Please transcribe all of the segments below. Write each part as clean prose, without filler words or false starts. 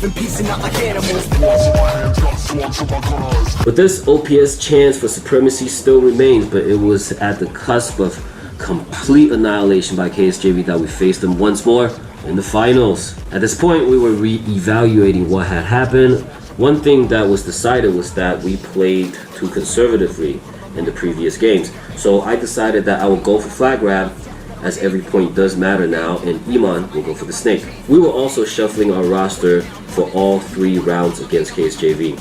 live in peace and not like animals. But this OPS chance for supremacy still remains, but it was at the cusp of complete annihilation by KSJV that we faced them once more in the finals. At this point, we were re-evaluating what had happened. One thing that was decided was that we played too conservatively in the previous games. So I decided that I would go for flag grab, as every point does matter now, and Emman will go for the snake. We were also shuffling our roster for all 3 rounds against KSJV.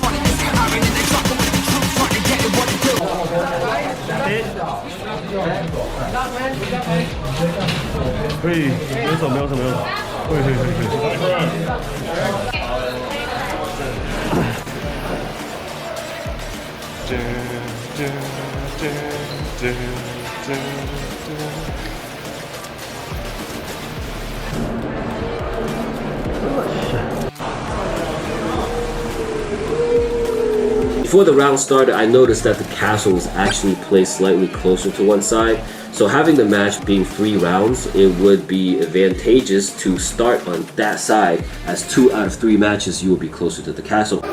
Before the round started, I noticed that the castle was actually placed slightly closer to one side. So having the match being 3 rounds, it would be advantageous to start on that side, as 2 out of 3 matches you will be closer to the castle. Go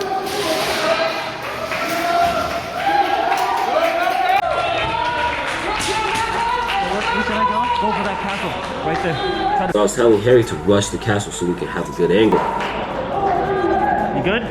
for that castle, right there. So I was telling Harry to rush the castle so we can have a good angle. You good?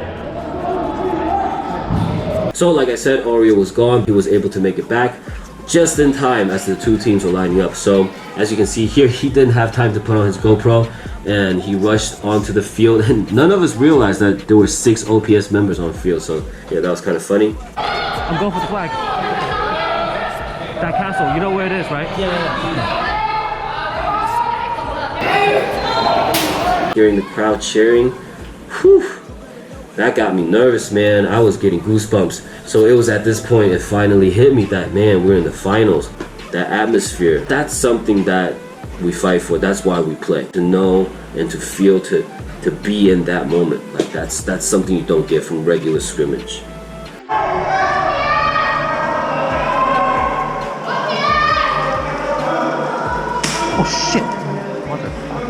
So like I said, Oreo was gone. He was able to make it back just in time as the 2 teams were lining up. So as you can see here, he didn't have time to put on his GoPro and he rushed onto the field, and none of us realized that there were 6 OPS members on the field. So yeah, that was kind of funny. I'm going for the flag. That castle, you know where it is, right? Yeah. Hearing the crowd cheering, whew, that got me nervous, man. I was getting goosebumps. So it was at this point it finally hit me that, man, we're in the finals. That atmosphere, that's something that we fight for. That's why we play. To know and to feel, to be in that moment. Like that's something you don't get from regular scrimmage. Oh shit! What the fuck?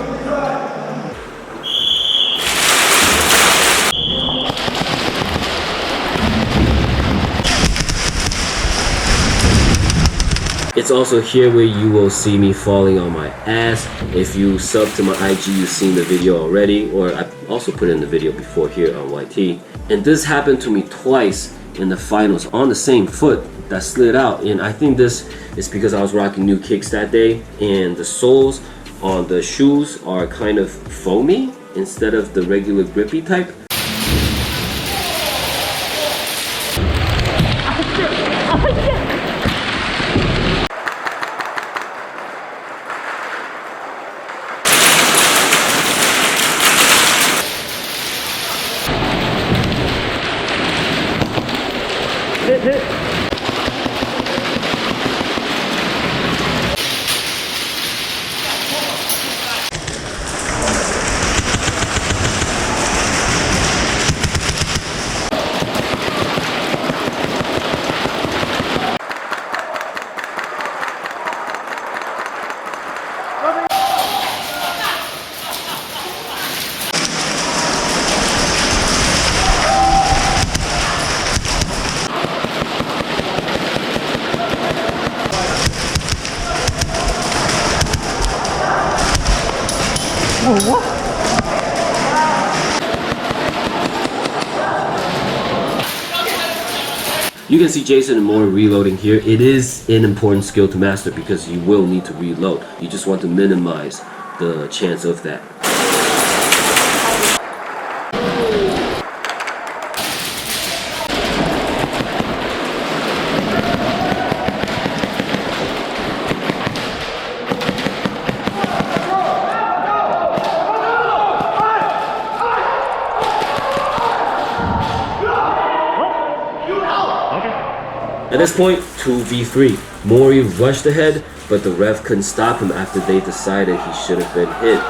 It's also here where you will see me falling on my ass. If you sub to my IG, you've seen the video already, or I also put in the video before here on YT. And this happened to me twice in the finals on the same foot that slid out, and I think this is because I was rocking new kicks that day, and the soles on the shoes are kind of foamy instead of the regular grippy type. Hit. Whoa, what? You can see Jason and Mori reloading here. It is an important skill to master because you will need to reload. You just want to minimize the chance of that. At this point, 2v3. Mori rushed ahead, but the ref couldn't stop him after they decided he should have been hit.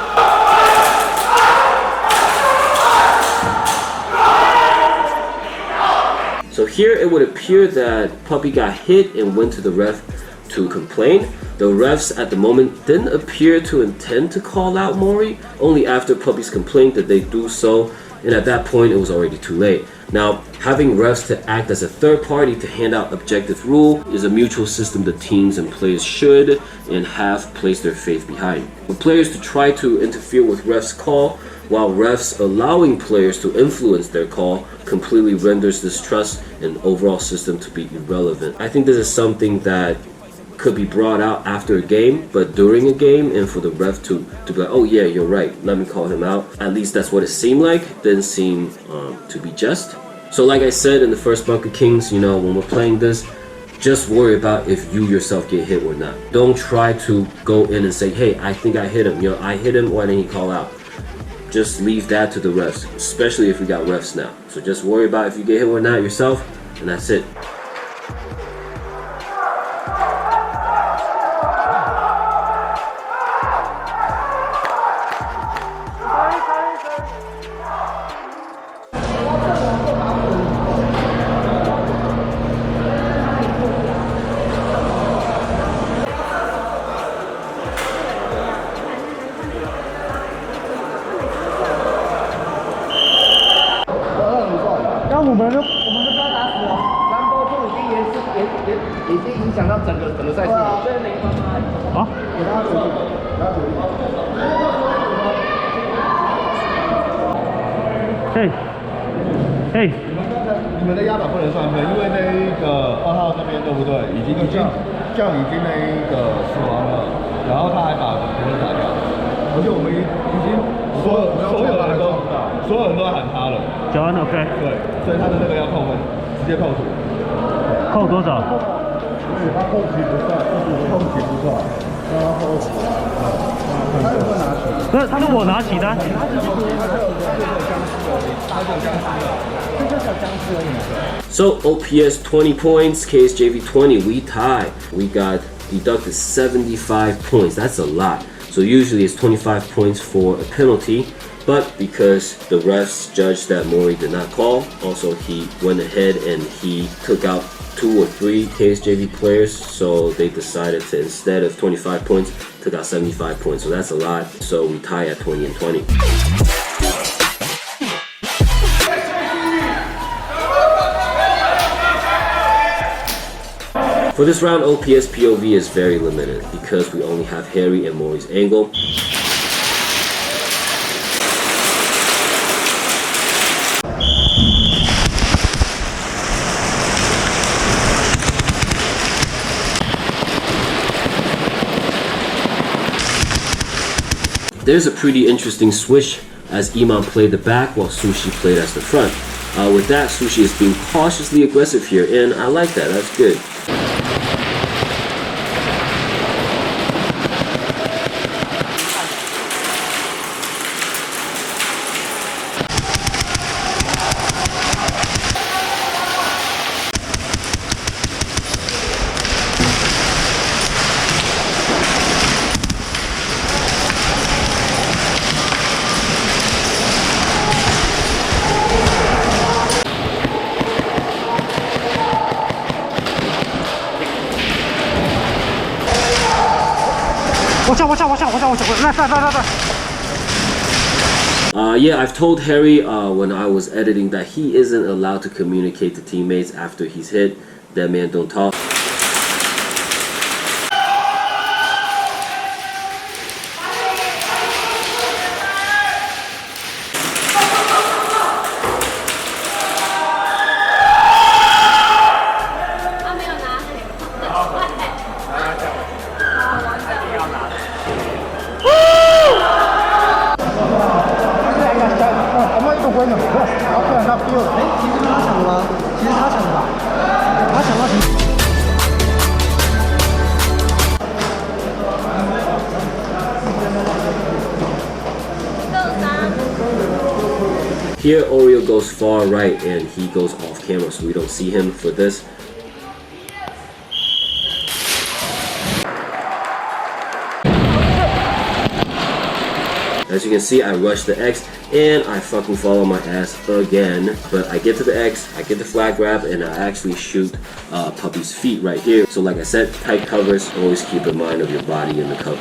So here it would appear that Puppy got hit and went to the ref to complain. The refs at the moment didn't appear to intend to call out Mori. Only after Puppy's complaint did they do so. and at that point it was already too late. Now, having refs to act as a third party to hand out objective rule is a mutual system that teams and players should and have placed their faith behind. For players to try to interfere with refs' call, while refs allowing players to influence their call, completely renders this trust and overall system to be irrelevant. I think this is something that could be brought out after a game, but during a game, and for the ref to be like, oh yeah, you're right, let me call him out. At least that's what it seemed like. Didn't seem to be just. So like I said in the first Bunker Kings, you know, when we're playing this, just worry about if you yourself get hit or not. Don't try to go in and say, hey, I think I hit him. You know, I hit him, why didn't he call out? Just leave that to the refs, especially if we got refs now. So just worry about if you get hit or not yourself, and that's it.我们就被他打死了，蓝波兔已经影响到整个赛事了。这没关吗？好，给他处理，给他处理。嘿，嘿，你们的压倒不能算分，因为那一个2号那边对不对？已经叫已经那一个死亡了，然后他还把别人打掉，而且我们已经所有人都在喊他了。John OK。对，所以他的那个要扣分，直接扣除。扣多少？他扣题不算，扣题不算，然后他有没有拿起？那是我拿起的。他有僵尸而已。So OPS 20 points, KSJV 20, we tie. We got deducted 75 points. That's a lot. So usually it's 25 points for a penalty. But because the refs judged that Mori did not call, also he went ahead and he took out 2 or 3 KSJV players, so they decided to, instead of 25 points, took out 75 points. So that's a lot. So we tie at 20 and 20. For this round, OPS POV is very limited because we only have Harry and Mori's angle. There's a pretty interesting switch as Emman played the back while Sushi played as the front. With that, Sushi is being cautiously aggressive here, and I like that, that's good. Yeah, I've told Harry when I was editing that he isn't allowed to communicate to teammates after he's hit. That man don't talk. Here, Oreo goes far right and he goes off camera, so we don't see him for this. As you can see, I rush the X and I fucking follow my ass again. But I get to the X, I get the flag grab, and I actually shoot Puppy's feet right here. So like I said, tight covers, always keep in mind of your body in the cover.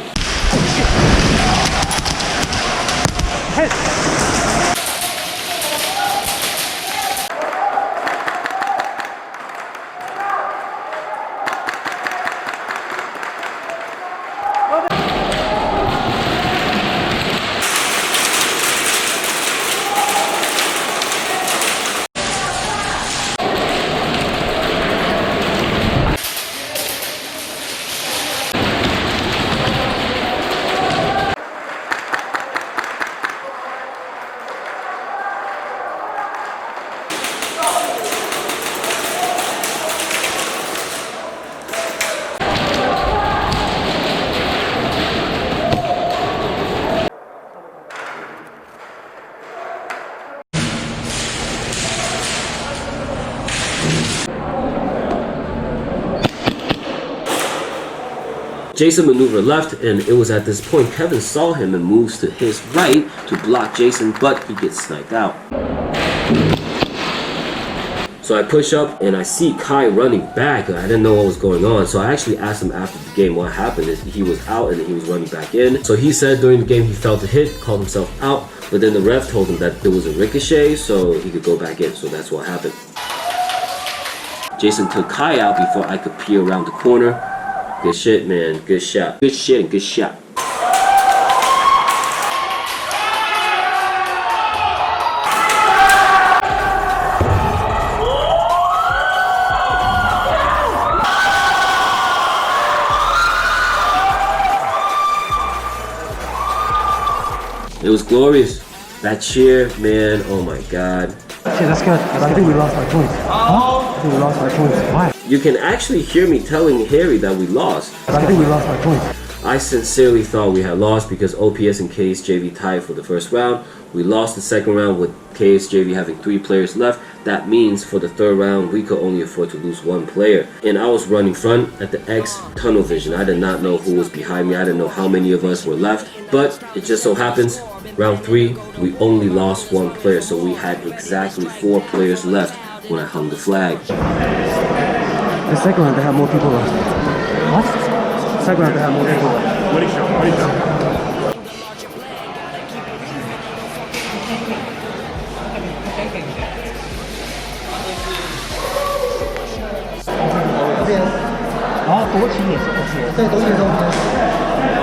Jason maneuvered left, and it was at this point Kevin saw him and moves to his right to block Jason, but he gets sniped out. So I push up and I see Kai running back. I didn't know what was going on, so I actually asked him after the game what happened. Is he was out and he was running back in. So he said during the game he felt a hit, called himself out, but then the ref told him that there was a ricochet, so he could go back in. So that's what happened. Jason took Kai out before I could peer around the corner. Good shit, man. Good shot. Good shit and good shot. It was glorious. That cheer, man, oh my god. Okay, that's good. I think we lost our points. Huh? I think we lost our points. Why? You can actually hear me telling Harry that we lost. I think we lost our points. I sincerely thought we had lost because OPS and KSJV tied for the first round. We lost the second round with KSJV having 3 players left. That means for the third round, we could only afford to lose 1 player. And I was running front at the X tunnel vision. I did not know who was behind me. I didn't know how many of us were left. But it just so happens, round 3, we only lost 1 player. So we had exactly 4 players left when I hung the flag. The second round, they have more people left. What? Second round, they have more people left. What do you show? What do you show?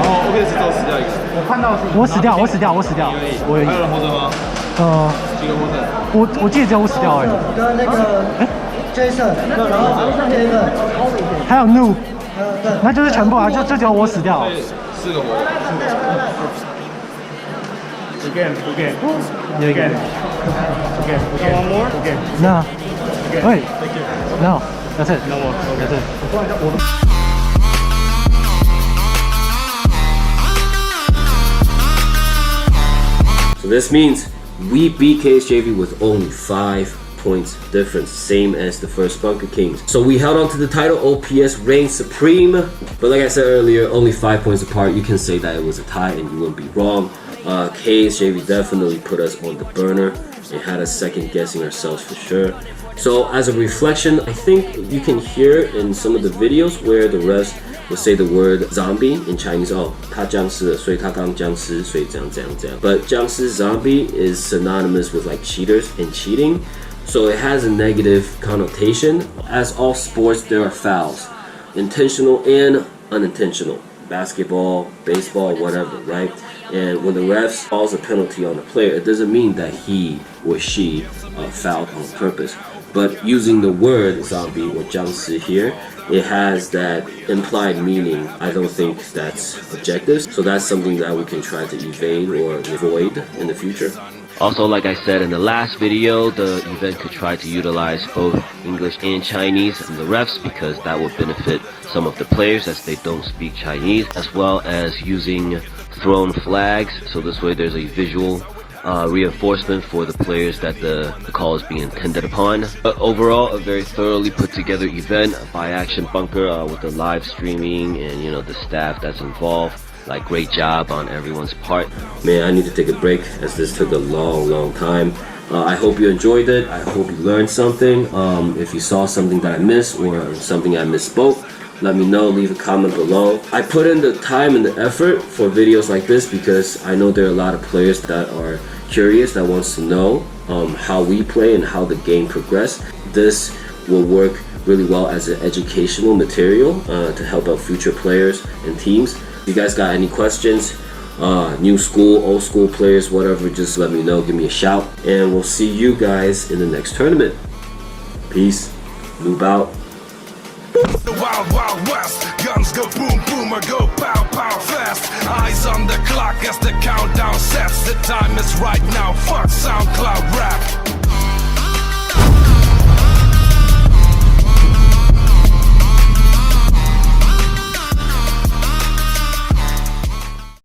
OPS 都死掉一个。我看到是，我死掉。我有。还有人活着吗？几个活着？我记得只有我死掉而已。跟那个 Jason， 然后David， 还有 New， 那就是全部啊，就只有我死掉。 4个活着。Again. One more. No. Wait. No. That's it. No more. That's it. So this means we beat KSJV with only 5 points difference, same as the first Bunker Kings. So we held on to the title. OPS reigned supreme, but like I said earlier, only 5 points apart. You can say that it was a tie and you wouldn't be wrong. KSJV definitely put us on the burner and had us second guessing ourselves for sure. So as a reflection, I think you can hear in some of the videos where the refs will say the word zombie in Chinese. Oh, 他僵尸了，所以他刚僵尸，所以这样。But 僵尸 zombie is synonymous with like cheaters and cheating. So it has a negative connotation. As all sports, there are fouls, intentional and unintentional. Basketball, baseball, whatever, right? And when the ref calls a penalty on a player, it doesn't mean that he or she fouled on purpose. But using the word zombie or 僵尸 here, it has that implied meaning. I don't think that's objective. So that's something that we can try to evade or avoid in the future. Also, like I said in the last video, the event could try to utilize both English and Chinese in the refs because that would benefit some of the players as they don't speak Chinese, as well as using thrown flags. So this way there's a visual reinforcement for the players that the call is being intended upon. But overall, a very thoroughly put together event by Action Bunker with the live streaming and the staff that's involved. Like, great job on everyone's part. Man, I need to take a break as this took a long time. I hope you enjoyed it. I hope you learned something. If you saw something that I missed or something I misspoke, let me know, leave a comment below. I put in the time and the effort for videos like this because I know there are a lot of players that are curious, that wants to know how we play and how the game progresses. This will work really well as an educational material to help out future players and teams. If you guys got any questions, new school, old school players, whatever, just let me know, give me a shout, and we'll see you guys in the next tournament. Peace. Noob out. The wild, wild west, guns go boom, boom, or go pow, pow fast. Eyes on the clock as the countdown sets. The time is right now, fuck SoundCloud rap.